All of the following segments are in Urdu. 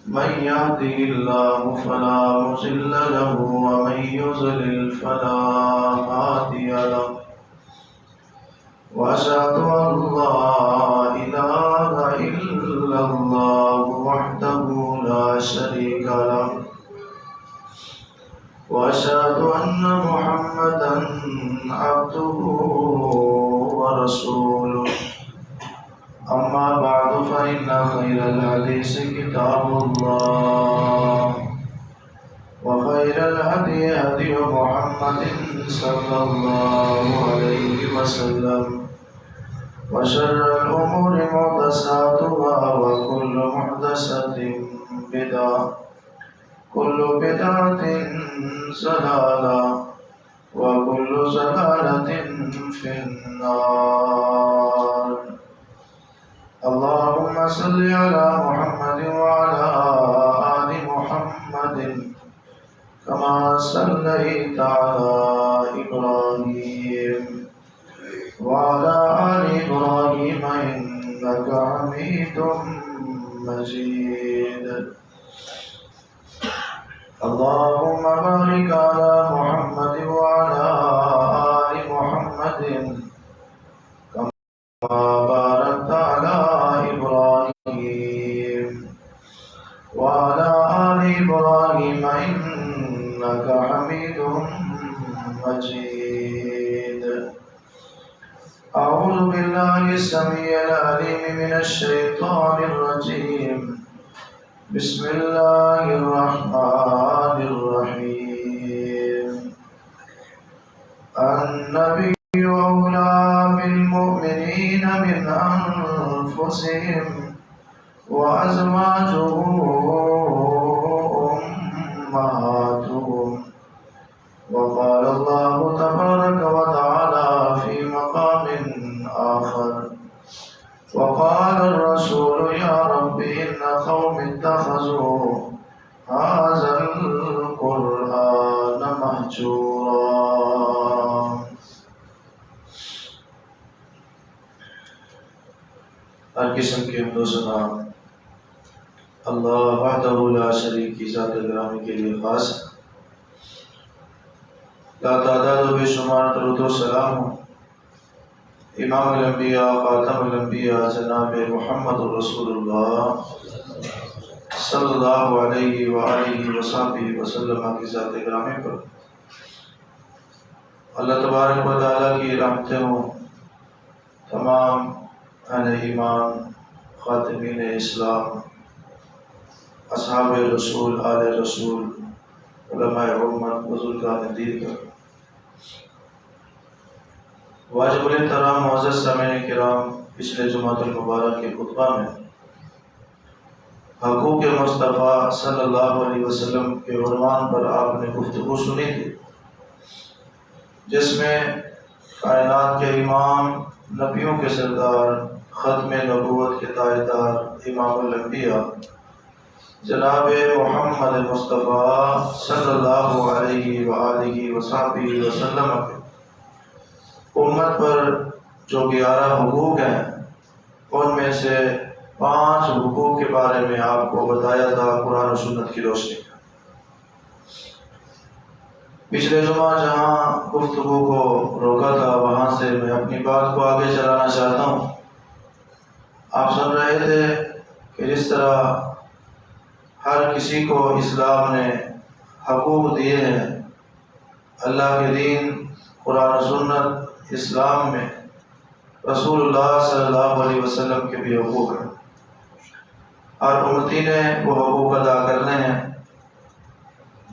من يهده الله فلا مضل له ومن يضلل فلا هادي له وأشهد أن لا إله إلا الله وحده لا شريك له وأشهد أن محمدا عبده ورسوله أما بعد فإن خير الحديث كتاب الله وخير الهدي هدي محمد صلى الله عليه وسلم وشر الأمور محدثاتها وكل محدثة بدعة كل بدعة ضلالة وكل ضلالة في النار. اللهم صل على محمد وعلى آل محمد كما صليت على إبراهيم وعلى آل إبراهيم إنك حميد مجيد. اللهم بارك على محمد وعلى آل محمد كما باركت على إبراهيم وعلى آل إبراهيم إنك حميد مجيد. أعوذ بالله السميع العليم من الشيطان الرجيم. بسم الله الرحمن الرحيم. النبي أولى بالمؤمنين من أنفسهم وأزواجه أمهاتهم. وقال الله تبارك وتعالى في مقام آخر وقال الرسول يا رب إن قوم اتخذوا هذا القرآن مهجورا. ہر قسم کے حمد و ثنا اللہ وحدہ لا شریک کی ذات گرامی کے لیے خاص ہے. لا تعداد و بے شمار درود و سلام امام الانبیاء خاتم الانبیاء جناب محمد رسول اللہ صلی اللہ علیہ وآلہ وصحبہ وسلم کی ذات گرامی پر اللہ تبارک و تعالیٰ کی رحمتیں ہوں تمام اہل ایمان خاتمین اسلام اصحاب رسول آل رسول علماء امت بزرگان دین پر. واجب الحترام معزز سامعین کرام، پچھلے جمعۃ المبارک کے خطبہ میں حقوق مصطفیٰ صلی اللہ علیہ وسلم کے عنوان پر آپ نے گفتگو سنی تھی، جس میں کائنات کے امام، نبیوں کے سردار، ختم نبوت کے تاجدار امام الانبیاء جناب محمد مصطفیٰ صلی اللہ علیہ وآلہ وصحبہ وسلم کے امت پر جو 11 حقوق ہیں، ان میں سے 5 حقوق کے بارے میں آپ کو بتایا تھا قرآن و سنت کی روشنی میں. پچھلے جمعہ جہاں گفتگو کو روکا تھا وہاں سے میں اپنی بات کو آگے چلانا چاہتا ہوں. آپ سن رہے تھے کہ جس طرح ہر کسی کو اسلام نے حقوق دیے ہیں، اللہ کے دین قرآن و سنت اسلام میں رسول اللہ صلی اللہ علیہ وسلم کے بھی حقوق ہیں. ہر امتی نے وہ حقوق ادا کرنے ہیں.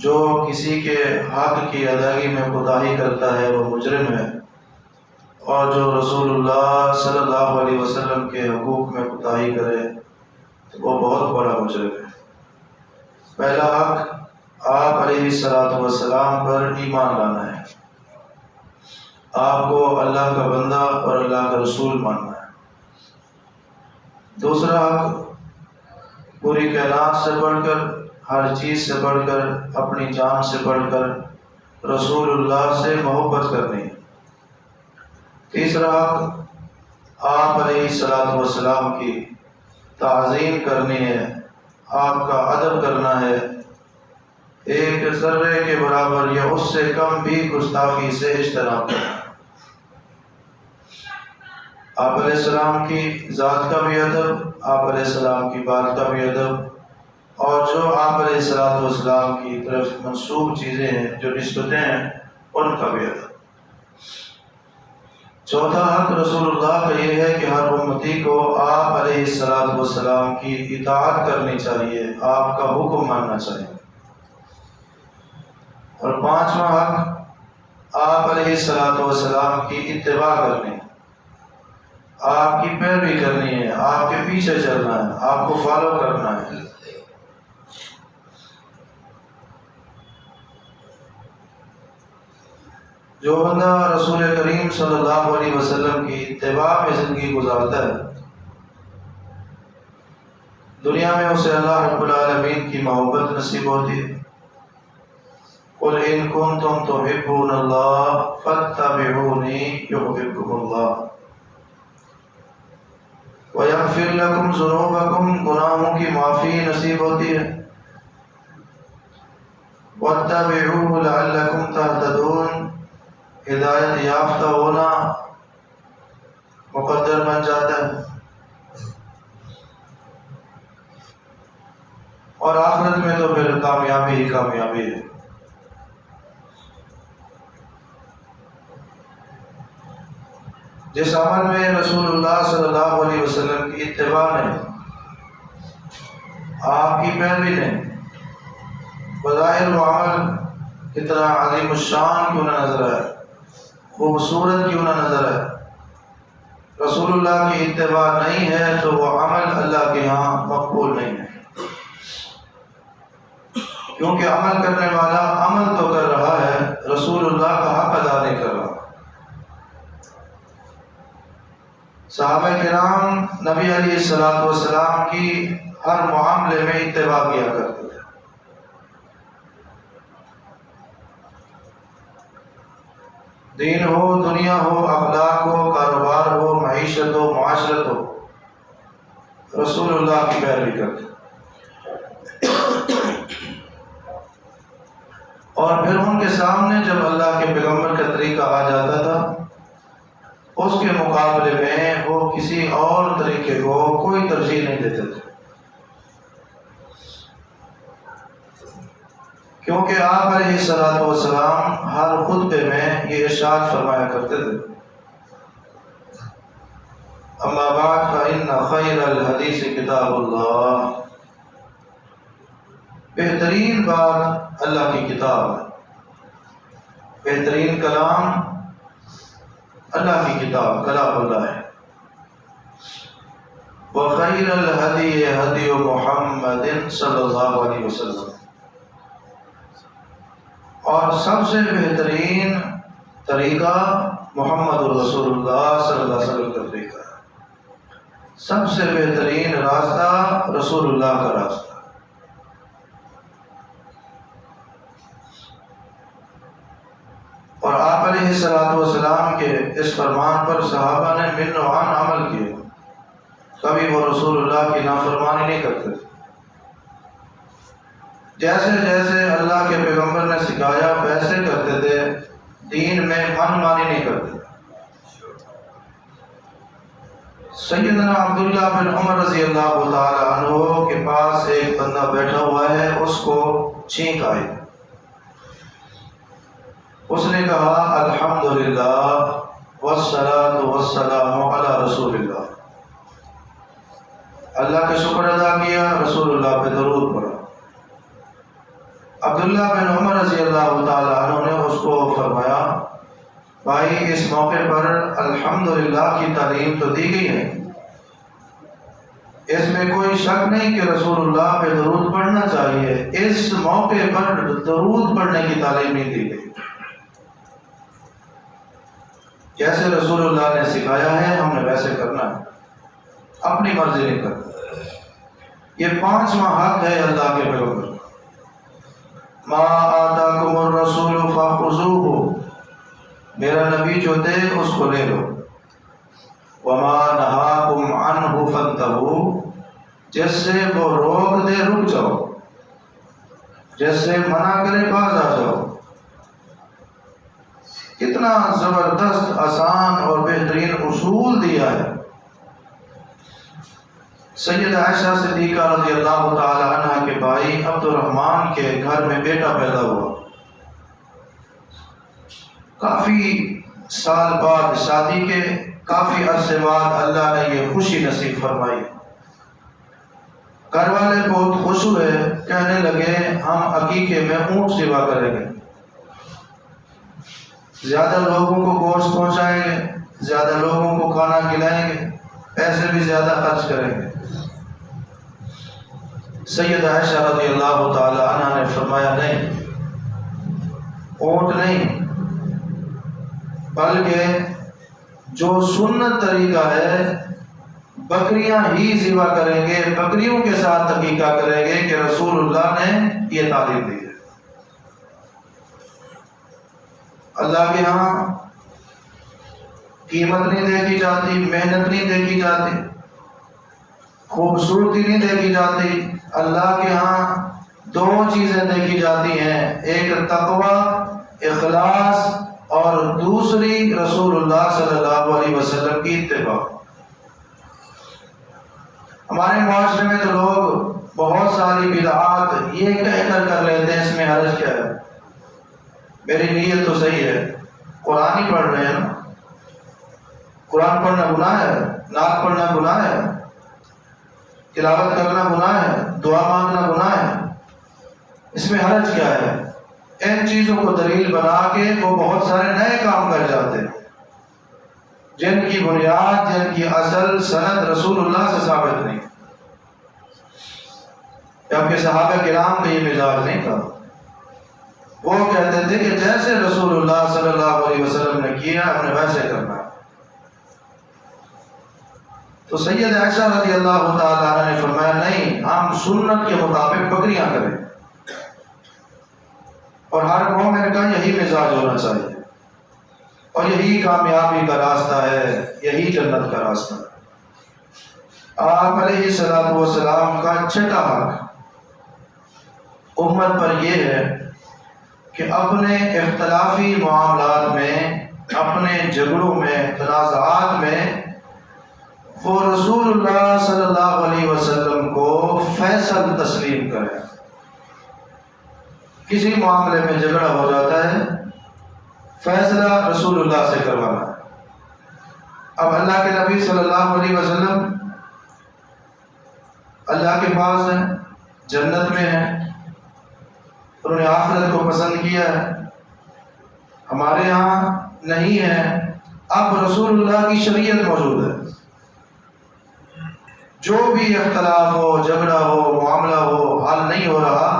جو کسی کے حق کی ادائیگی میں کوتاہی کرتا ہے وہ مجرم ہے، اور جو رسول اللہ صلی اللہ علیہ وسلم کے حقوق میں کوتاہی کرے تو وہ بہت بڑا مجرم ہے. پہلا حق آپ علیہ السلام پر ایمان لانا ہے. آپ کو اللہ کا بندہ اور اللہ کا رسول ماننا ہے. دوسرا حق پوری کائنات سے بڑھ کر، ہر چیز سے بڑھ کر، اپنی جان سے بڑھ کر رسول اللہ سے محبت کرنی ہے. تیسرا حق آپ علیہ السلام کی تعظیم کرنی ہے، آپ کا ادب کرنا ہے، ایک ذرے کے برابر یا اس سے کم بھی گستاخی سے اجتناب کرنا۔ آپ علیہ السلام کی ذات کا بھی ادب، آپ علیہ السلام کی بات کا بھی ادب، اور جو آپ علیہ السلام کی طرف منسوب چیزیں ہیں، جو نسبتیں ہیں، ان کا بھی ادب۔ چوتھا حق رسول اللہ کا یہ ہے کہ ہر امتی کو آپ علیہ السلام کی اطاعت کرنی چاہیے، آپ کا حکم ماننا چاہیے۔ اور پانچواں حق آپ علیہ السلام کی اتباع کرنی، آپ کی پیروی کرنی ہے، آپ کے پیچھے چلنا ہے، آپ کو فالو کرنا ہے۔ جو بندہ رسول کریم صلی اللہ علیہ وسلم کی اتباع میں زندگی گزارتا ہے، دنیا میں اسے اللہ رب العالمین کی محبت نصیب ہوتی ہے۔ قل ان کنتم تحبون اللہ فاتبعونی یحببکم اللہ ویغفر لکم ذنوبکم، گناہوں کی معافی نصیب ہوتی ہے۔ واتبعوہ لعلکم تہتدون، ہدایت یافتہ ہونا مقدر بن جاتا ہے، اور آخرت میں تو پھر کامیابی ہی کامیابی ہے۔ جس عمل میں رسول اللہ صلی اللہ علیہ وسلم کی اتباع نے، آپ کی پیروی نے، بظاہر وہ عمل کتنا عظیم الشان کیوں نہ نظر آئے، خوبصورت کیوں نہ نظر آئے، رسول اللہ کی اتباع نہیں ہے تو وہ عمل اللہ کے ہاں مقبول نہیں ہے، کیونکہ عمل کرنے والا عمل تو کر رہا ہے، رسول اللہ کا حق ادا نہیں کر رہا۔ صحابہ کرام نبی علیہ السلام کی ہر معاملے میں اتباع کیا کرتے تھے۔ دین ہو، دنیا ہو، اخلاق ہو، کاروبار ہو، معیشت ہو، معاشرت ہو، رسول اللہ کی پیروی کرتے۔ اور پھر ان کے سامنے جب اللہ کے پیغمبر کا طریقہ آ جاتا تھا، اس کے مقابلے میں وہ کسی اور طریقے کو کوئی ترجیح نہیں دیتے تھے، کیونکہ آپ علیہ السلام ہر خطبے میں یہ ارشاد فرمایا کرتے تھے، اما بعد فإن خیر الحدیث کتاب اللہ، بہترین بات اللہ کی کتاب ہے، بہترین کلام اللہ کی کتاب کلام اللہ ہے۔ وخیر الہدی ہدی محمد صلی اللہ علیہ وسلم، اور سب سے بہترین طریقہ محمد رسول اللہ صلی اللہ علیہ وسلم کا طریقہ ہے، سب سے بہترین راستہ رسول اللہ کا راستہ۔ اور آپ علیہ السلام کے اس فرمان پر صحابہ نے من نوعان عمل کیے، کبھی وہ رسول اللہ کی نافرمانی نہیں کرتے تھے، جیسے جیسے اللہ کے پیغمبر نے سکھایا ویسے کرتے تھے، دین میں من مانی نہیں کرتے۔ سیدنا عبداللہ بن عمر رضی اللہ تعالی عنہ کے پاس ایک بندہ بیٹھا ہوا ہے، اس کو چھینک آئی، اس نے کہا الحمدللہ والصلاة والسلام علی رسول اللہ، اللہ کا شکر ادا کیا، رسول اللہ پہ درود پڑھا۔ عبداللہ بن عمر رضی اللہ تعالی عنہ نے اس کو فرمایا، بھائی اس موقع پر الحمدللہ کی تعلیم تو دی گئی ہے، اس میں کوئی شک نہیں کہ رسول اللہ پہ درود پڑھنا چاہیے، اس موقع پر درود پڑھنے کی تعلیم نہیں دی گئی، جیسے رسول اللہ نے سکھایا ہے ہم نے ویسے کرنا ہے، اپنی مرضی نہیں کرنا۔ یہ پانچواں حق ہے اللہ کے پیغمبر، ما آتاکم الرسول فخذوہ، میرا نبی جو دے اس کو لے لو، وما نہاکم عنہ فانتہوا، جس سے وہ روک دے رک جاؤ، جیسے منع کرے باز آ جاؤ۔ کتنا زبردست، آسان اور بہترین اصول دیا ہے۔ سید عائشہ صدیقہ رضی اللہ تعالی عنہ کے بھائی عبد الرحمن کے گھر میں بیٹا پیدا ہوا۔ کافی سال بعد شادی کے، کافی عرصے بعد اللہ نے یہ خوشی نصیب فرمائی۔ گھر والے بہت خوش ہوئے، کہنے لگے ہم عقیقے میں اونٹ ذبح کریں گے، زیادہ لوگوں کو گوشت پہنچائیں گے، زیادہ لوگوں کو کھانا کھلائیں گے، پیسے بھی زیادہ خرچ کریں گے۔ سید عائشہ رضی اللہ تعالی عنہ نے فرمایا نہیں، اونٹ نہیں، بلکہ جو سنت طریقہ ہے بکریاں ہی ذبح کریں گے، بکریوں کے ساتھ عقیقہ کریں گے کہ رسول اللہ نے یہ تعلیم دی ہے۔ اللہ کے ہاں قیمت نہیں دیکھی جاتی، محنت نہیں دیکھی جاتی، خوبصورتی نہیں دیکھی جاتی۔ اللہ کے ہاں دو چیزیں دیکھی جاتی ہیں، ایک تقوی، اخلاص، اور دوسری رسول اللہ صلی اللہ علیہ وسلم کی اتباع۔ ہمارے معاشرے میں تو لوگ بہت ساری بدعات یہ کہہ کر لیتے ہیں اس میں حرج کیا ہے، میری نیت تو صحیح ہے، قرآن ہی پڑھ رہے ہیں نا، قرآن پڑھنا گناہ ہے، نعت پڑھنا گناہ ہے، تلاوت کرنا گناہ ہے، دعا مانگنا گناہ ہے، اس میں حرج کیا ہے؟ ان چیزوں کو دلیل بنا کے وہ بہت سارے نئے کام کر جاتے ہیں جن کی بنیاد، جن کی اصل سند رسول اللہ سے ثابت نہیں۔ جبکہ صحابہ کرام کا یہ مزاج نہیں تھا، وہ کہتے تھے کہ جیسے رسول اللہ صلی اللہ علیہ وسلم نے کیا ہم نے ویسے کرنا ہے۔ تو سید عائشہ رضی اللہ تعالیٰ عنہ نے فرمایا نہیں، ہم سنت کے مطابق بکریاں کریں، اور ہر مومن کا یہی مزاج ہونا چاہیے، اور یہی کامیابی کا راستہ ہے، یہی جنت کا راستہ ہے۔ آپ علیہ الصلوۃ والسلام کا چھٹا حق امت پر یہ ہے کہ اپنے اختلافی معاملات میں، اپنے جھگڑوں میں، تنازعات میں وہ رسول اللہ صلی اللہ علیہ وسلم کو فیصل تسلیم کریں۔ کسی معاملے میں جھگڑا ہو جاتا ہے، فیصلہ رسول اللہ سے کروانا ہے۔ اب اللہ کے نبی صلی اللہ علیہ وسلم اللہ کے پاس ہیں، جنت میں ہیں، انہوں نے آخرت کو پسند کیا ہے، ہمارے یہاں نہیں ہے۔ اب رسول اللہ کی شریعت موجود ہے، جو بھی اختلاف ہو، جھگڑا ہو، معاملہ ہو، حل نہیں ہو رہا،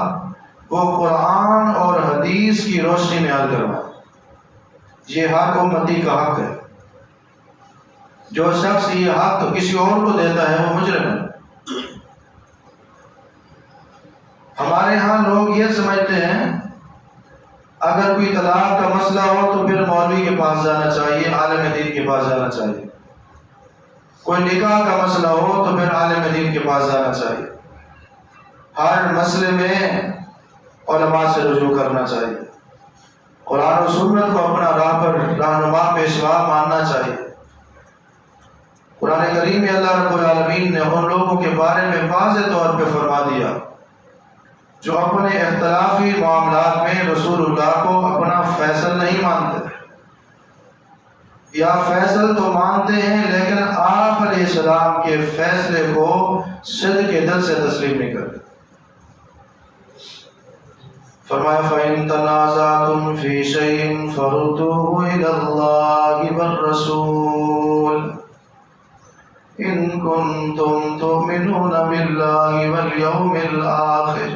وہ قرآن اور حدیث کی روشنی میں حل کرنا۔ یہ ہر امتی کا حق ہے۔ جو شخص یہ حق کسی اور کو دیتا ہے وہ مجرم ہے۔ ہمارے ہاں لوگ یہ سمجھتے ہیں اگر کوئی طلاق کا مسئلہ ہو تو پھر مولوی کے پاس جانا چاہیے، عالم دین کے پاس جانا چاہیے، کوئی نکاح کا مسئلہ ہو تو پھر عالم دین کے پاس جانا چاہیے، ہر مسئلے میں علماء سے رجوع کرنا چاہیے، قرآن و سنت کو اپنا راہ پر رہنما پیشوا ماننا چاہیے۔ قرآن کریم میں اللہ رب العالمین نے ان لوگوں کے بارے میں واضح طور پہ فرما دیا جو اپنے اختلافی معاملات میں رسول اللہ کو اپنا فیصل نہیں مانتے، یا فیصل تو مانتے ہیں لیکن آپ علیہ السلام کے فیصلے کو صدق کے دل سے تسلیم نہیں کرتے۔ فرمایا فَإِن تَنَازَعْتُمْ فِي شَيْءٍ فَرُدُّوهُ إِلَى اللَّهِ وَالرَّسُولِ إِن كُنتُمْ تُؤْمِنُونَ بِاللَّهِ وَالْيَوْمِ الْآخِرِ۔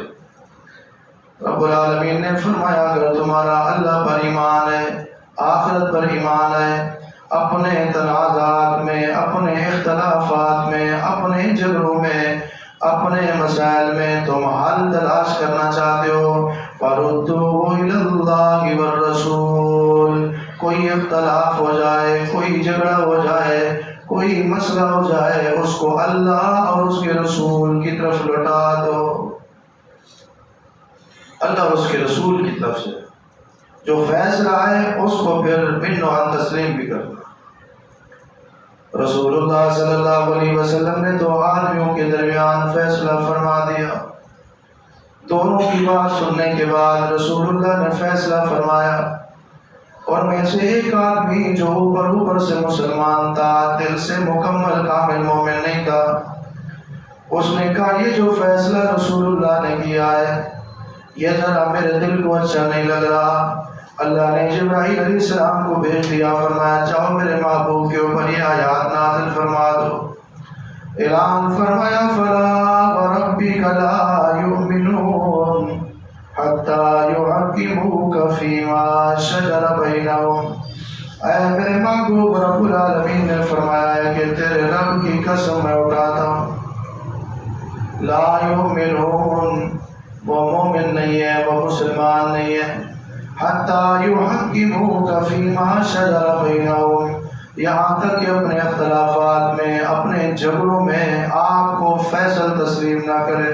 رب العالمین نے فرمایا اگر تمہارا اللہ پر ایمان ہے، آخرت پر ایمان ہے، اپنے تنازعات میں، اپنے اختلافات میں، اپنے جھگڑوں میں، اپنے مسائل میں تم حل تلاش کرنا چاہتے ہو، فَرُدُّوهُ إِلَى اللَّهِ وَالرَّسُولِ، کوئی اختلاف ہو جائے، کوئی جھگڑا ہو جائے، کوئی مسئلہ ہو جائے اس کو اللہ اور اس کے رسول کی طرف لوٹا دو، اللہ اور اس کے رسول کی طرف سے جو فیصلہ ہے اس کو پھر بن و تسلیم بھی کرنا۔ رسول اللہ صلی اللہ علیہ وسلم نے دو آدمیوں کے درمیان فیصلہ فرما دیا، دونوں کی بات سننے کے بعد رسول اللہ نے فیصلہ فرمایا، اور میں سے ایک آدمی جو اوپر سے مسلمان تھا، دل سے مکمل کامل مومن نہیں تھا، اس نے کہا یہ جو فیصلہ رسول اللہ نے کیا ہے یہ ذرا میرے دل کو اچھا نہیں لگ رہا۔ اللہ نے جبرائیل علیہ السلام کو بھیج دیا، فرمایا جاؤ میرے محبوب کے اوپر یہ آیات نازل فرما دو۔ اعلان فرمایا فلا وربک لا یؤمنون حتی یحکموک فیما شجر بینہم۔ اے میرے محبوب رب العالمین نے فرمایا ہے کہ تیرے رب کی قسم میں اٹھاتا ہوں، لا یؤمنون، وہ مومن نہیں ہے، وہ مسلمان نہیں ہے، حتی یحکموک فیما شجر بینہم، یہاں تک کہ اپنے اختلافات میں، اپنے جھگڑوں میں آپ کو فیصل تسلیم نہ کرے۔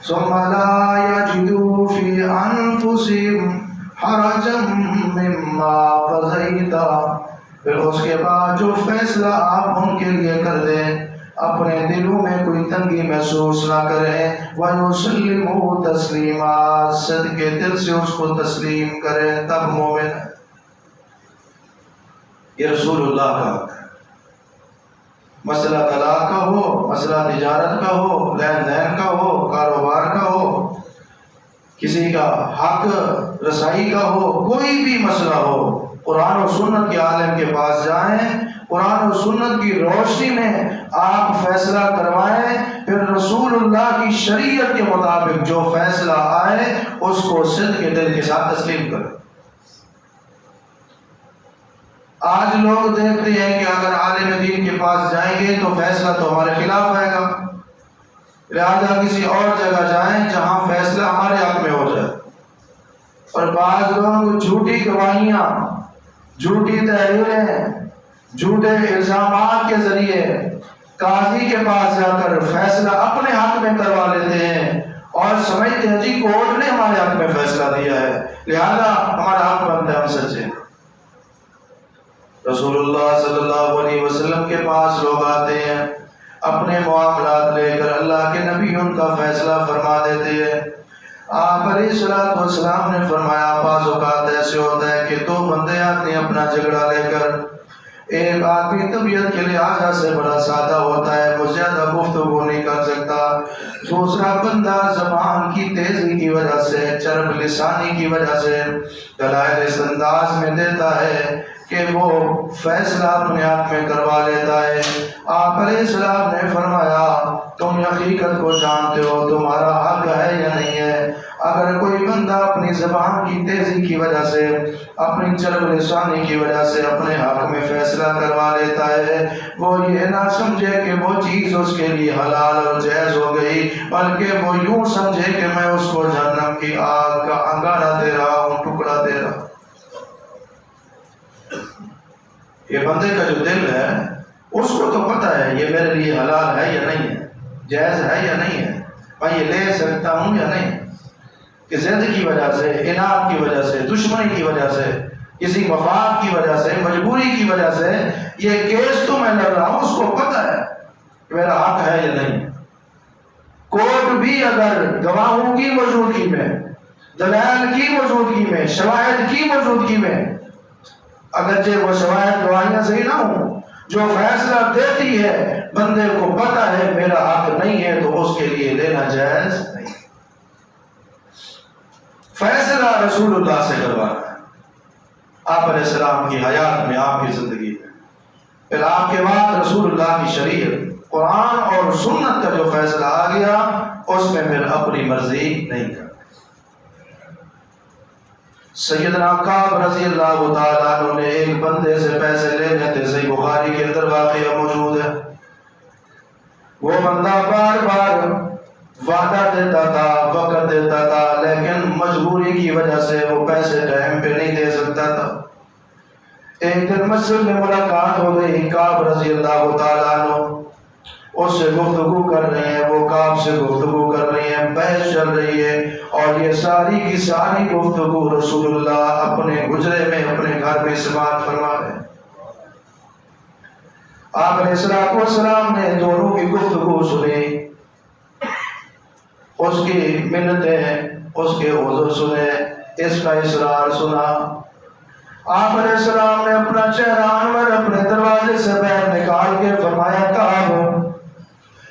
ثم لا یجدوا فی انفسہم حرجا مما قضیت، پھر اس کے بعد جو فیصلہ آپ ان کے لیے کر دیں اپنے دلوں میں کوئی تنگی محسوس نہ کریں، وَيُسَلِّمُوا تَسْلِيمًا، صدقے دل سے اس کو تسلیم کریں، تب مومن ہے۔ یہ رسول اللہ کا حق ہے۔ مسئلہ طلاق کا ہو، مسئلہ تجارت کا ہو، لین دین کا ہو، کاروبار کا ہو، کسی کا حق رسائی کا ہو، کوئی بھی مسئلہ ہو، قرآن و سنت کے عالم کے پاس جائیں، قرآن و سنت کی روشنی میں آپ فیصلہ کروائیں، پھر رسول اللہ کی شریعت کے مطابق جو فیصلہ آئے اس کو صدق کے دل کے ساتھ تسلیم کریں۔ آج لوگ دیکھتے ہیں کہ اگر عالم دین کے پاس جائیں گے تو فیصلہ تو ہمارے خلاف آئے گا، لہذا کسی اور جگہ جائیں جہاں فیصلہ ہمارے حق میں ہو جائے۔ اور بعض لوگ جھوٹی گواہیاں، جھوٹی تحریریں، جھوٹے الزامات کے ذریعے قاضی کے پاس جا کر فیصلہ اپنے حق میں کروا لیتے ہیں اور سمجھتے ہیں جی کورٹ نے ہمارے حق میں فیصلہ دیا ہے لہذا ہمارا حق بنتا ہے، ہم سچے۔ رسول اللہ صلی اللہ علیہ وسلم کے پاس لوگ آتے ہیں اپنے معاملات لے کر، اللہ کے نبی ان کا فیصلہ فرما دیتے ہیں۔ آپ علیہ الصلوۃ والسلام نے فرمایا بعض اوقات ایسے ہوتا ہے کہ دو بندے آتے ہیں اپنا جھگڑا لے کر، ایک آدمی طبیعت کے لحاظ سے بڑا سادہ ہوتا ہے، وہ زیادہ گفتگو نہیں کر سکتا، دوسرا بندہ زبان کی تیزی کی وجہ سے، چرب لسانی کی وجہ سے دلائل اس انداز میں دیتا ہے کہ وہ فیصلہ اپنے آپ میں کروا لیتا ہے۔ آپ علیہ السلام نے فرمایا تم حقیقت کو جانتے ہو تمہارا حق ہے یا نہیں ہے؟ اگر کوئی بندہ اپنی زبان کی تیزی کی وجہ سے، اپنی چرب لسانی کی وجہ سے اپنے حق میں فیصلہ کروا لیتا ہے، وہ یہ نہ سمجھے کہ وہ چیز اس کے لیے حلال اور جائز ہو گئی، بلکہ وہ یوں سمجھے کہ میں اس کو جہنم کی آگ کا انگارہ دے رہا ہوں، ٹکڑا دے رہا ہوں۔ یہ بندے کا جو دل ہے اس کو تو پتہ ہے یہ میرے لیے حلال ہے یا نہیں ہے، جائز ہے یا نہیں ہے، میں یہ لے سکتا ہوں یا نہیں، کہ ضد کی وجہ سے، اناد کی وجہ سے، دشمنی کی وجہ سے، کسی مفاد کی وجہ سے، مجبوری کی وجہ سے یہ کیس تو میں لڑ رہا ہوں، اس کو پتہ ہے کہ میرا حق ہے یا نہیں۔ کورٹ بھی اگر گواہوں کی موجودگی میں، دلائل کی موجودگی میں، شواہد کی موجودگی میں، اگرچہ وہ شواہد گواہیاں صحیح نہ ہوں، جو فیصلہ دیتی ہے بندے کو پتہ ہے میرا حق نہیں ہے، تو اس کے لیے لینا جائز نہیں۔ فیصلہ رسول اللہ سے کروانا ہے، آپ علیہ السلام کی حیات میں، آپ کی زندگی میں، پھر آپ کے بعد رسول اللہ کی شریعت، قرآن اور سنت کا جو فیصلہ آ گیا اس میں پھر اپنی مرضی نہیں کرنا۔ سیدنا کعب رضی اللہ تعالیٰ عنہ نے ایک بندے سے پیسے لینے تھے، صحیح بخاری کے اندر واقعہ موجود ہے۔ وہ بندہ بار بار وعدہ دیتا تھا، وقت دیتا تھا، لیکن مجبوری کی وجہ سے وہ پیسے ٹائم پہ نہیں دے سکتا تھا۔ ایک دن مسجد میں ملاقات ہو گئی، کعب رضی اللہ تعالیٰ عنہ اس سے گفتگو کر رہے ہیں، وہ کعب سے گفتگو کر رہے ہیں، بحث چل رہی ہے، اور یہ ساری کی ساری گفتگو رسول اللہ اپنے حجرے میں اپنے گھر میں سماعت فرما رہے ہیں۔ آپ علیہ السلام نے دونوں کی گفتگو سنی، اس کی منتیں، اس کے عذر سنے، اس کا اصرار سنا۔ آپ علیہ السلام نے اپنا چہرہ انور اپنے دروازے سے باہر نکال کے فرمایا، کعب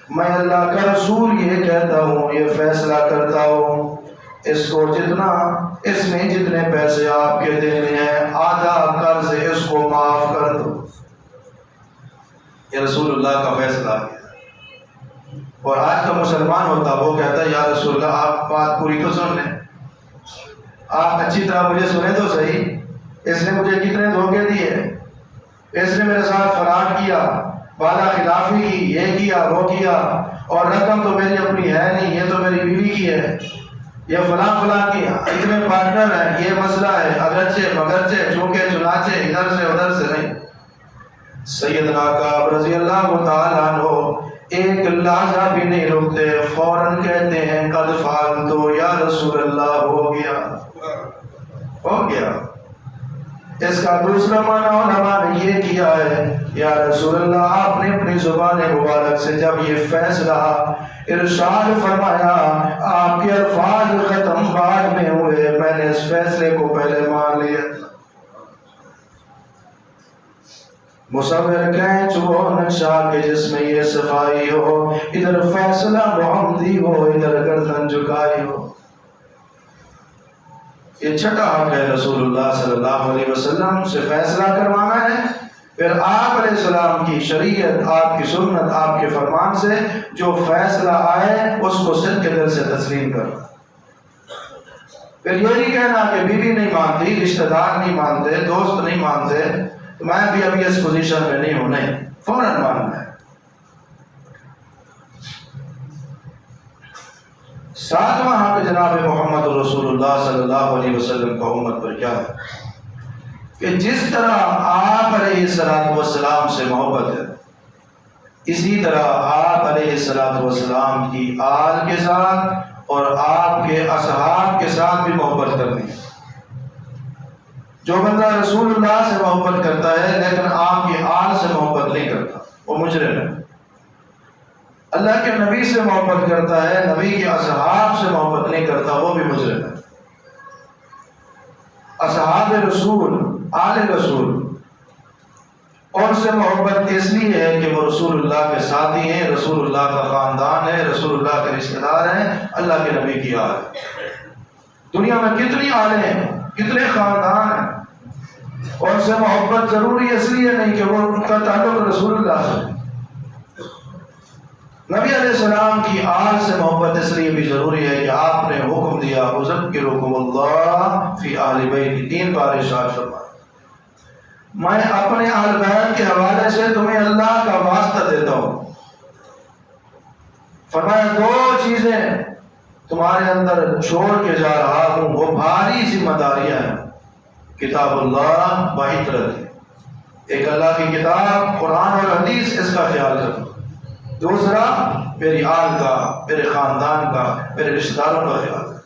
میں اللہ کا رسول یہ کہتا ہوں، یہ فیصلہ کرتا ہوں، اس کو اس میں جتنے پیسے آپ کے دینے ہیں آدھا قرض اس کو معاف کر دو۔ یہ رسول اللہ کا فیصلہ ہے۔ اور آج کا مسلمان ہوتا وہ کہتا ہے، یا رسول اللہ آپ بات پوری تو سن لیں، آپ اچھی طرح مجھے سنیں تو صحیح، اس نے مجھے کتنے دھوکے دیے، اس نے میرے ساتھ فراڈ کیا، وعدہ خلافی کی، یہ کیا وہ کیا، اور رقم تو میری اپنی ہے نہیں، یہ تو میری بیوی کی ہے، یہ فلاں فلاں کی، اتنے پارٹنر ہیں، یہ مسئلہ ہے، اگرچہ مگرچہ چونکہ چنانچہ، ادھر سے ادھر سے نہیں۔ سیدنا کعب رضی اللہ تعالیٰ عنہ ایک لحظہ بھی نہیں رکتے، فوراً کہتے ہیں، قد فعلت یا رسول اللہ، ہو گیا۔ اس کا دوسرا معنی علماء نے یہ کیا ہے، یا رسول اللہ آپ نے اپنی زبان مبارک سے جب یہ فیصلہ ارشاد فرمایا، آپ کے الفاظ ختم بعد میں ہوئے، میں نے اس فیصلے کو پہلے مان لیا۔ مصور کینچ وہ نقشہ کہ جس میں یہ صفائی ہو، ادھر فیصلہ محمدی ہو، ادھر گردن جھکائی ہو۔ یہ چھٹا حق ہے رسول اللہ صلی اللہ علیہ وسلم سے فیصلہ کروانا ہے، پھر آپ علیہ السلام کی شریعت، آپ کی سنت، آپ کے فرمان سے جو فیصلہ آئے اس کو صدق کے دل سے تسلیم کرنا۔ پھر یہ نہیں کہنا کہ بیوی نہیں مانتی، رشتہ دار نہیں مانتے، دوست نہیں مانتے، تو میں بھی ابھی اس پوزیشن میں نہیں ہوں، نہیں، فوراً ماننا ہے۔ ساتواں حق جناب محمد رسول اللہ صلی اللہ علیہ وسلم کا امت پر کیا ہے کہ جس طرح آپ علیہ السلام سے محبت ہے، اسی طرح آپ علیہ السلام کی آل کے ساتھ اور آپ کے اصحاب کے ساتھ بھی محبت کرنی ہے۔ جو بندہ رسول اللہ سے محبت کرتا ہے لیکن آپ کی آل سے محبت نہیں کرتا، وہ مجرم ہے۔ اللہ کے نبی سے محبت کرتا ہے، نبی کے اصحاب سے محبت نہیں کرتا، وہ بھی مجرم ہے۔ اصحاب رسول، آل رسول، ان سے محبت اس لیے ہے کہ وہ رسول اللہ کے ساتھی ہیں، رسول اللہ کا خاندان ہے، رسول اللہ کے رشتہ دار ہیں، اللہ کے نبی کی آل ہے۔ دنیا میں کتنی آلیں ہیں، کتنے خاندان ہیں، ان سے محبت ضروری اس لیے نہیں کہ وہ ان کا تعلق رسول اللہ سے۔ نبی علیہ السلام کی آل سے محبت اس لیے بھی ضروری ہے کہ آپ نے حکم دیا، اذکرکم اللہ فی اہل بیت، 3 بار ارشاد فرمایا، میں اپنے اہل بیت کے حوالے سے تمہیں اللہ کا واسطہ دیتا ہوں۔ فرمایا 2 چیزیں تمہارے اندر چھوڑ کے جا رہا ہوں، وہ بھاری ذمہ داریاں ہیں، کتاب اللہ و عطرت، ایک اللہ کی کتاب قرآن اور حدیث، اس کا خیال رکھو۔ دوسرا میری آل کا، میرے خاندان کا، میرے رشتہ داروں کا خیال رکھو۔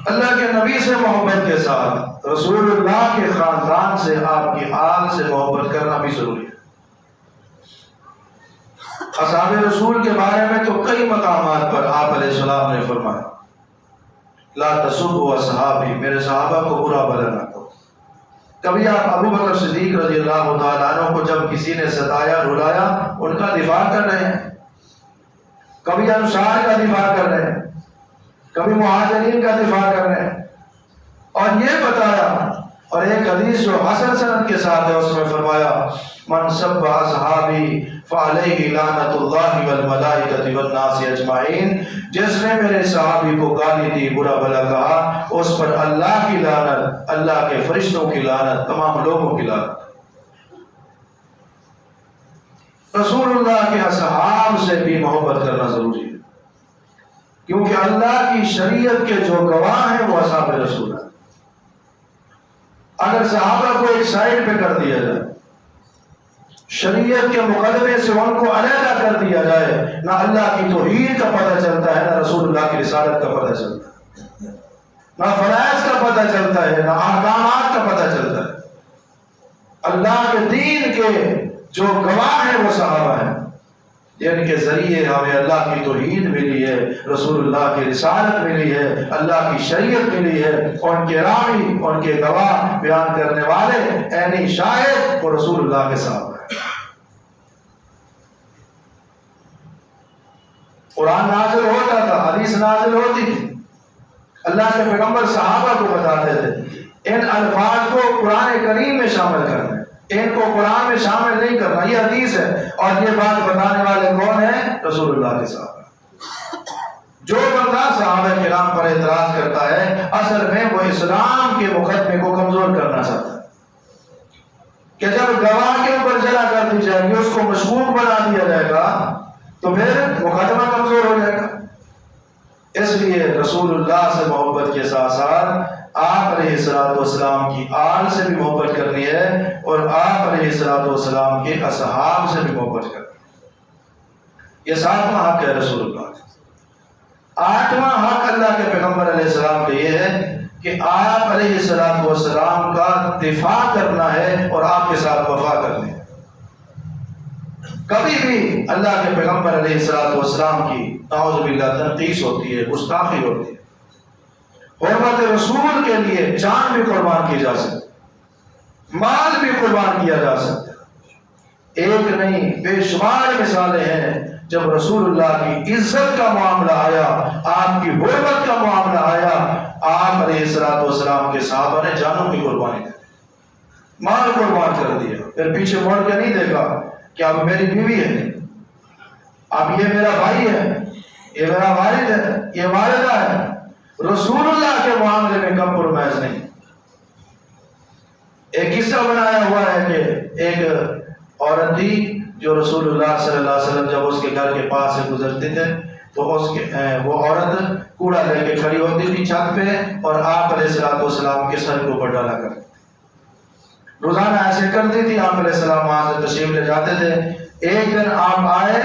اللہ کے نبی سے محبت کے ساتھ رسول اللہ کے خاندان سے، آپ کی آل سے محبت کرنا بھی ضروری ہے۔ اصحاب رسول کے بارے میں تو کئی مقامات پر آپ علیہ السلام نے فرمایا، لا تسبوا اصحابی، میرے صحابہ کو برا بھلا نہ کرو۔ کبھی آپ ابو بکر صدیق رضی اللہ تعالیٰ عنہ کو جب کسی نے ستایا، رلایا، ان کا دفاع کر رہے ہیں، کبھی انصار کا دفاع کر رہے ہیں، کبھی مہاجرین کا دفاع کر رہے ہیں، اور یہ بتایا، اور ایک حدیث جو حسن سند کے ساتھ ہے اس میں فرمایا، من سب اصحابی فعلیہ لعنت اللہ والملائکۃ والناس اجمعین، جس نے میرے صحابی کو گالی دی، برا بھلا کہا، اس پر اللہ کی لعنت، اللہ کے فرشتوں کی لعنت، تمام لوگوں کی لعنت۔ رسول اللہ کے اصحاب سے بھی محبت کرنا ضروری ہے، کیونکہ اللہ کی شریعت کے جو گواہ ہیں وہ اصحاب رسول ہیں۔ اگر صحابہ کو ایک سائڈ پہ کر دیا جائے، شریعت کے مقدمے سے ان کو علیحدہ کر دیا جائے، نہ اللہ کی توحید کا پتہ چلتا ہے، نہ رسول اللہ کی رسالت کا پتہ چلتا ہے، نہ فرائض کا پتہ چلتا ہے، نہ احکامات کا پتہ چلتا ہے۔ اللہ کے دین کے جو گواہ ہیں وہ صحابہ ہیں، جن کے ذریعے ہمیں اللہ کی توحید ملی ہے، رسول اللہ کی رسالت ملی ہے، اللہ کی شریعت ملی ہے، اور ان کے راوی، ان کے گواہ، بیان کرنے والے، عینی شاہد وہ رسول اللہ کے صحابہ ہیں۔ قرآن نازل ہوتا تھا، حدیث نازل ہوتی تھی، اللہ کے پیغمبر صحابہ کو بتاتے تھے ان الفاظ کو قرآن کریم میں شامل کرنا ہے، ان کو قرآن میں شامل نہیں کرنا، یہ حدیث ہے، اور یہ بات بتانے والے کون ہیں؟ رسول اللہ کے صحابہ۔ جو بندہ صحابہ کرام پر اعتراض کرتا ہے اصل میں وہ اسلام کے مقدمے کو کمزور کرنا چاہتا ہے، کہ جب گواہ کے اوپر جلا کر دی جائے گی، اس کو مشکوک بنا دیا جائے گا، تو پھر مقدمہ کمزور ہو جائے گا۔ اس لیے رسول اللہ سے محبت کے ساتھ ساتھ آپ علیہ الصلوۃ والسلام کی آل سے بھی محبت کرنی ہے، اور آپ علیہ الصلوۃ والسلام کے اصحاب سے بھی محبت کرنی ہے۔ یہ 7واں حق ہے رسول اللہ کا۔ 8واں حق اللہ کے پیغمبر علیہ السلام کا یہ ہے کہ آپ علیہ الصلوۃ والسلام کا دفاع کرنا ہے اور آپ کے ساتھ وفا کرنی ہے۔ کبھی بھی اللہ کے پیغمبر علیہ الصلوۃ والسلام کی نعوذ باللہ تنقیص ہوتی ہے، گستاخی ہوتی ہے، حرمت رسول کے لیے جان بھی قربان کی جا سکتی، مال بھی قربان کیا جا سکتا ہے۔ ایک نہیں بے شمار مثالیں ہیں جب رسول اللہ کی عزت کا معاملہ آیا، آپ کی حرمت کا معاملہ آیا، آپ علیہ الصلوۃ والسلام کے صحابہ نے جانوں کی قربانی کی، مال قربان کر دیا، پھر پیچھے مڑ کے نہیں دیکھا کہ اب میری بیوی ہے، اب یہ میرا بھائی ہے، یہ میرا والد ہے، یہ والدہ ہے۔ رسول اللہ کے معاملے میں کمپرومائز نہیں۔ ایک قصہ بنایا ہوا ہے کہ ایک عورت تھی جو رسول اللہ صلی اللہ علیہ وسلم جب اس کے گھر کے پاس سے گزرتے تھے تو وہ عورت کوڑا لے کے کھڑی ہوتی تھی چھت پہ، اور آپ علیہ الصلوۃ والسلام کے سر کے اوپر ڈالا کرتی، روزانہ ایسے کرتی تھی۔ آپ علیہ السلام وہاں سے تشریف لے جاتے تھے۔ ایک دن آپ آئے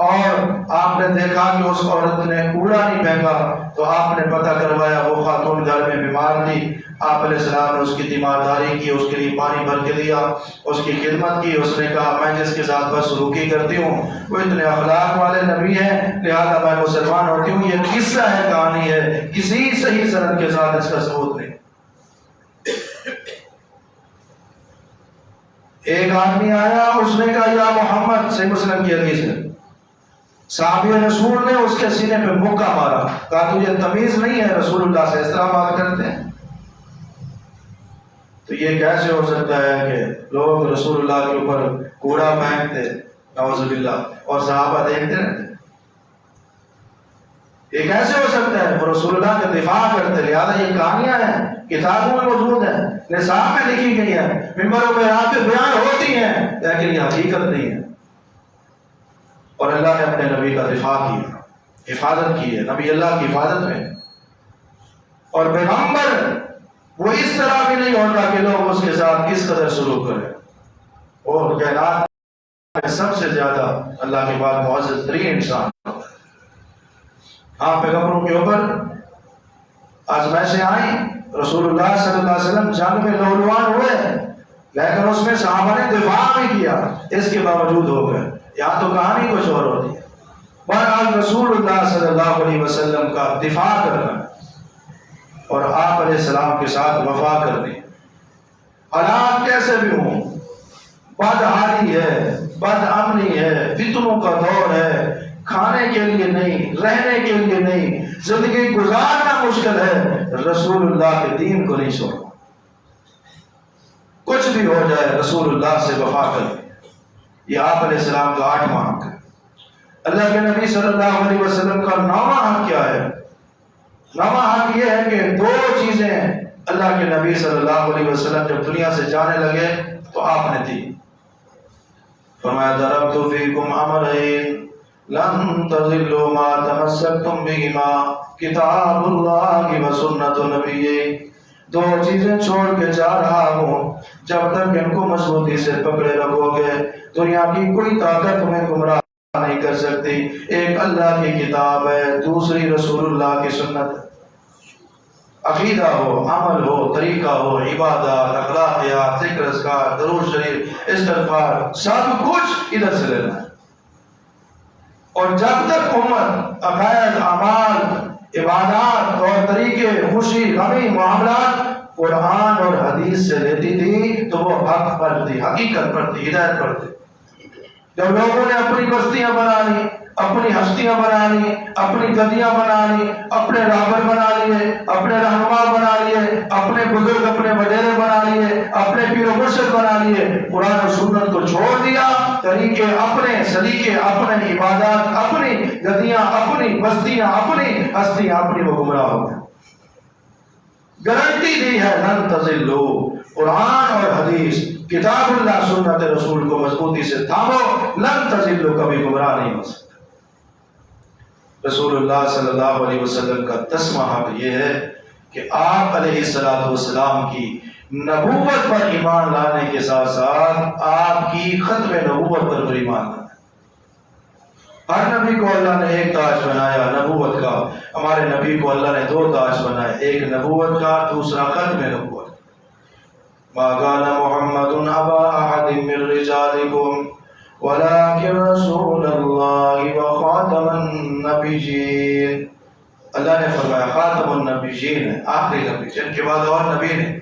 اور آپ نے دیکھا کہ اس عورت نے کوڑا نہیں پھینکا، تو آپ نے پتہ کروایا وہ خاتون گھر میں بیمار تھی۔ آپ علیہ السلام نے اس کی تیمارداری کی، اس کے لیے پانی بھر کے دیا، اس کی خدمت کی۔ اس نے کہا میں جس کے ساتھ بس سلوکی کرتی ہوں وہ اتنے اخلاق والے نبی ہیں، لہذا میں مسلمان ہوتی ہوں۔ یہ قصہ ہے، کہانی ہے، کسی صحیح سند کے ساتھ اس کا ثبوت نہیں۔ ایک آدمی آیا، اس نے کہا یا محمد، صحیح مسلم کی حدیث ہے، صحابی رسول نے اس کے سینے پہ مکہ مارا، کہا تجھے تمیز نہیں ہے رسول اللہ سے اس طرح بات کرتے ہیں؟ تو یہ کیسے ہو سکتا ہے کہ لوگ رسول اللہ کے اوپر کوڑا پھینکتے، نعوذ باللہ، اور صحابہ دیکھتے رہتے؟ یہ کیسے ہو سکتا ہے؟ وہ رسول اللہ کا دفاع کرتے۔ لہٰذا یہ کہانیاں ہیں، کتابوں میں موجود ہیں، نصاب میں لکھی گئی ہیں، ممبروں پہ یہاں پہ بیان ہوتی ہیں، لیکن یہ حقیقت نہیں ہے۔ اور اللہ نے اپنے نبی کا دفاع کیا، حفاظت کی ہے، نبی اللہ کی حفاظت میں۔ اور پیغمبر وہ اس طرح بھی نہیں ہوتا کہ لوگ اس کے ساتھ کس قدر سلوک کریں۔ اور کائنات میں سب سے زیادہ اللہ کے بعد معزز ترین انسان، ہاں پیغمبروں کے اوپر آزمائشیں آئیں، رسول اللہ صلی اللہ علیہ وسلم جنگ میں نوجوان ہوئے، لیکن اس میں صحابہ نے دفاع بھی کیا، اس کے باوجود ہو گئے۔ یہاں تو کہانی کچھ اور ہوتی ہے۔ بہرحال رسول اللہ صلی اللہ علیہ وسلم کا دفاع کرنا اور آپ علیہ السلام کے ساتھ وفا کرنی، حالات کیسے بھی ہوں، بدحالی ہے، بد امنی ہے، فتنوں کا دور ہے، کھانے کے لیے نہیں، رہنے کے لیے نہیں، زندگی گزارنا مشکل ہے، رسول اللہ کے دین کو نہیں چھوڑنا۔ کچھ بھی ہو جائے رسول اللہ سے وفا کریں، یہ آپ علیہ السلام کا 8واں حق ہے۔ اللہ کے نبی صلی اللہ علیہ وسلم کا 9واں حق کیا ہے؟ 9واں حق یہ ہے کہ 2 چیزیں اللہ کے نبی صلی اللہ علیہ وسلم جب دنیا سے جانے لگے تو آپ نے دی۔ فرمایا ترکت فیکم امرین لن تضلوا ما تمسکتم بہما کتاب اللہ و سنت نبی۔ دو چیزیں چھوڑ کے جا رہا ہوں، جب تک ان کو مضبوطی سے پکڑے رکھو گے دنیا کی کوئی طاقت تمہیں گمراہ نہیں کر سکتی۔ ایک اللہ کی کتاب ہے، دوسری رسول اللہ کی سنت ہے۔ عقیدہ ہو، عمل ہو، طریقہ ہو، عبادات، اخلاقیات، ذکر اذکار، درود شریف، استغفار، سب کچھ ادھر سے لینا ہے۔ اور جب تک امت عقائد، اعمال، عبادات اور طریقے، خوشی، غمی، معاملات قرآن اور حدیث سے لیتی تھی تو وہ حق پر تھی، حقیقت پر تھی، ہدایت پر تھی۔ جب لوگوں نے اپنی بستیاں بنا لی، اپنی ہستیاں بنا لی، اپنی گدیاں بنا لی، اپنے رہبر بنا لیے، اپنے رہنما بنا لیے، اپنے بزرگ، اپنے وڈیرے بنا لیے، اپنے پیر و مرشد بنا لیے، قرآن و سنت کو چھوڑ دیا، طریقے اپنے، سلیقے اپنے، عبادات اپنی، گدیاں اپنی، بستیاں اپنی، ہستیاں اپنی، وہ گمراہ ہو گئے۔ گارنٹی دی ہے لن تضلوا، قرآن اور حدیث، کتاب اللہ، سنت رسول کو مضبوطی سے تھامو، لن تضلوا، کبھی گمراہ نہیں ہو سکتے۔ رسول اللہ صلی اللہ علیہ وسلم کا 10واں حق یہ ہے کہ آپ علیہ السلام کی نبوت پر ایمان لانے کے ساتھ ساتھ آپ کی ختم نبوت پر ایمان لانا۔ ہر نبی کو اللہ نے ایک تاج بنایا نبوت کا، ہمارے نبی کو اللہ نے 2 تاج بنائے، ایک نبوت کا، دوسرا ختم نبوت۔ ما كان محمد ابا احد من رجالكم ولكن رسول الله وخاتم النبيين۔ اللہ نے فرمایا خاتم النبیین ہے، آخری نبی، جن کے بعد اور نبی نہیں۔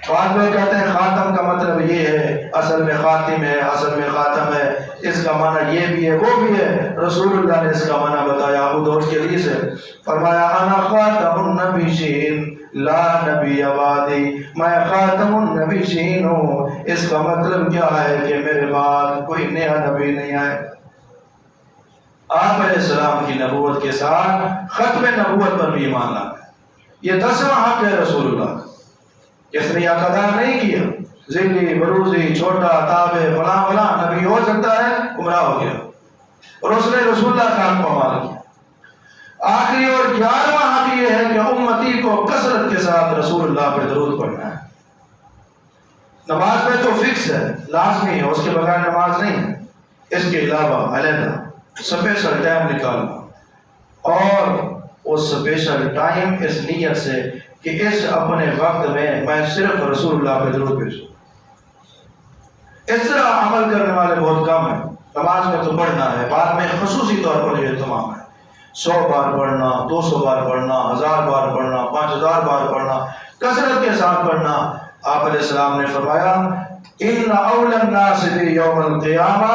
بعد میں کہتے ہیں خاتم کا مطلب یہ ہے، اصل میں خاتم ہے، اصل میں خاتم ہے، اس کا معنی یہ بھی ہے وہ بھی ہے۔ رسول اللہ نے اس کا معنی بتایا، ابو داؤد کے حدیث ہے، فرمایا انا خاتم النبیین لا نبی بعدی، میں خاتم النبیین ہوں۔ اس کا مطلب کیا ہے کہ میرے بعد کوئی نیا نبی نہیں آئے۔ آپ علیہ السلام کی نبوت کے ساتھ ختم نبوت پر بھی ایمان لانا ہے۔ یہ 10واں حق ہے رسول اللہ کا۔ اس نے یہ ادا نہیں کیا، ذلی، بروزی، چھوٹا، تابع، فلاں فلاں نبی ہو سکتا ہے، گمراہ ہو گیا، اور اس نے رسول اللہ کا حق پامال کیا۔ آخری اور 11واں حق یہ ہے کہ امتی کو کثرت کے ساتھ رسول اللہ پہ درود پڑھنا ہے۔ نماز میں تو فکس ہے، لازمی ہے، اس کے بغیر نماز نہیں ہے۔ اس کے علاوہ علیحدہ اسپیشل ٹائم نکالنا، اور اس اسپیشل ٹائم اس نیت سے کہ اس اپنے وقت میں صرف رسول اللہ پہ درود بھیجوں۔ اس طرح عمل کرنے والے بہت کم ہیں۔ نماز میں تو پڑھنا ہے، بعد میں خصوصی طور پر یہ اہتمام ہے، 100 بار پڑھنا، 200 بار پڑھنا، 1000 بار پڑھنا، 5000 بار پڑھنا، کثرت کے ساتھ پڑھنا۔ آپ علیہ السلام نے فرمایا ان اول الناس بی یوم القیامہ،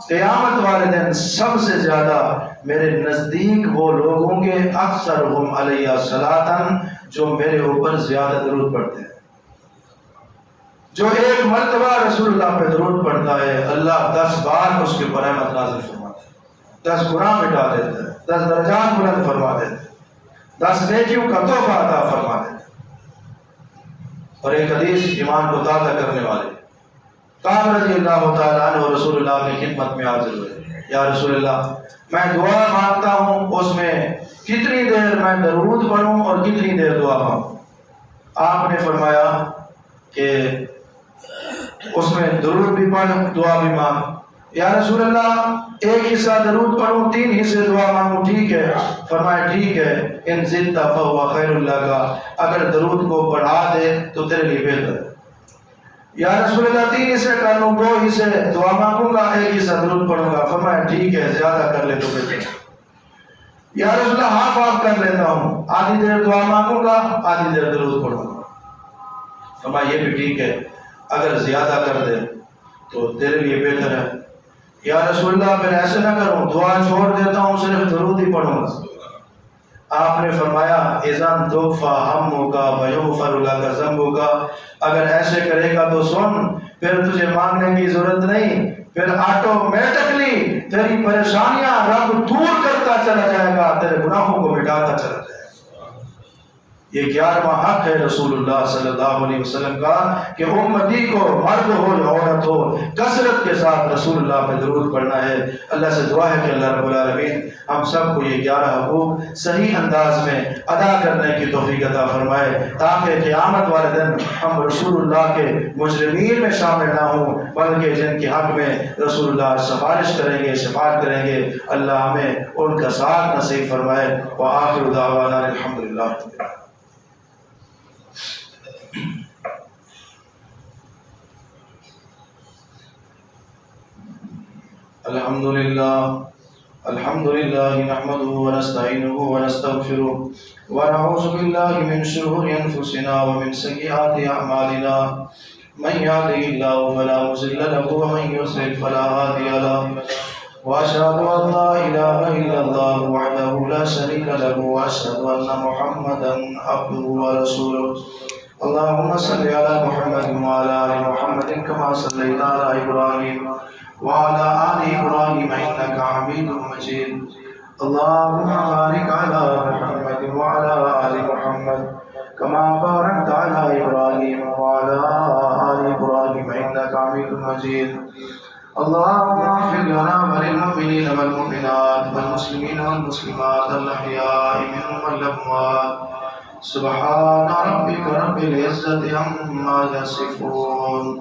قیامت والے دن سب سے زیادہ میرے نزدیک وہ لوگ ہوں گے اکثرہم علیہ صلاۃً، جو میرے اوپر زیادہ درود پڑھتے ہیں۔ جو ایک مرتبہ رسول اللہ پہ درود پڑھتا ہے، اللہ 10 بار اس کے اوپر رحمت نازل فرماتا ہے، 10 گناہ مٹا دیتا ہے، 10 درجات بلند فرما دیتا ہے، 10 نیکیوں کا تحفہ عطا فرما دیتا ہے۔ اور ایک حدیث ایمان کو تازہ کرنے والے کعب رضی اللہ تعالیٰ عنہ رسول اللہ کی خدمت میں حاضر ہوئے، یا رسول اللہ میں دعا مانگتا ہوں، اس میں کتنی دیر میں درود پڑھوں اور کتنی دیر دعا مانگوں؟ آپ نے فرمایا کہ اس میں درود بھی پڑھ، دعا بھی مانگ۔ یا رسول اللہ ایک حصہ درود پڑھوں، 3 حصے دعا مانگوں، ٹھیک ہے؟ فرمایا ٹھیک ہے، ان زدت فہو خیر لک، اگر درود کو بڑھا دے تو تیرے لیے بہتر ہے۔ یا رسول اللہ 3 حصے کر لوں، 2 حصے دعا مانگوں گا، 1 حصہ درود پڑھوں گا۔ فرمایا ٹھیک ہے، زیادہ کر لے تو بہتر ہے۔ یا رسول اللہ ہاف آف کر لیتا ہوں، آدھی دیر دعا مانگوں گا، آدھی دیر درود پڑھوں گا۔ فرمایا یہ بھی ٹھیک ہے، اگر زیادہ کر دے تو تیرے لیے بہتر ہے۔ یا رسول اللہ پھر ایسے نہ کروں، دعا چھوڑ دیتا ہوں، صرف درود ہی پڑھوں گا۔ آپ نے فرمایا اذن تغفر ہمک ویغفر لک ذنبک، اگر ایسے کرے گا تو سن، پھر تجھے مانگنے کی ضرورت نہیں، پھر آٹومیٹکلی تیری پریشانیاں رب دور کرتا چلا جائے گا، تیرے گناہوں کو مٹاتا چلا جائے گا۔ یہ 11واں حق ہے رسول اللہ صلی اللہ علیہ وسلم کا کہ امتی کو مرد ہو یا عورت ہو کثرت کے ساتھ رسول اللہ پہ درود پڑھنا ہے۔ اللہ سے دعا ہے کہ اللہ رب العالمین ہم سب کو یہ 11 حقوق صحیح انداز میں ادا کرنے کی توفیق عطا فرمائے، تاکہ قیامت والے دن ہم رسول اللہ کے مجرمین میں شامل نہ ہوں، بلکہ جن کے حق میں رسول اللہ سفارش کریں گے، شفاعت کریں گے، اللہ ہمیں ان کا ساتھ نصیب فرمائے۔ وآخر دعوانا الحمدللہ۔ الحمد لله نحمده ونستعينه ونستغفره ونعوذ بالله من شرور أنفسنا ومن سيئات أعمالنا، من يهده الله فلا مضل له ومن يضلل فلا هادي له، وأشهد أن لا إله إلا الله وحده لا شريك له، وأشهد أن محمدا عبده ورسوله۔ اللهم صل على محمد وعلى آل محمد كما صليت على إبراهيم وعلى آل إبراهيم إنك حميد مجيد۔ اللهم بارك على محمد وعلى آل محمد كما باركت على إبراهيم وعلى آل إبراهيم إنك حميد مجيد۔ اللهم اغفر لنا وللمؤمنين والمؤمنات والمسلمين والمسلمات الأحياء منهم والأموات، سبحان ربك رب العزة عما يصفون۔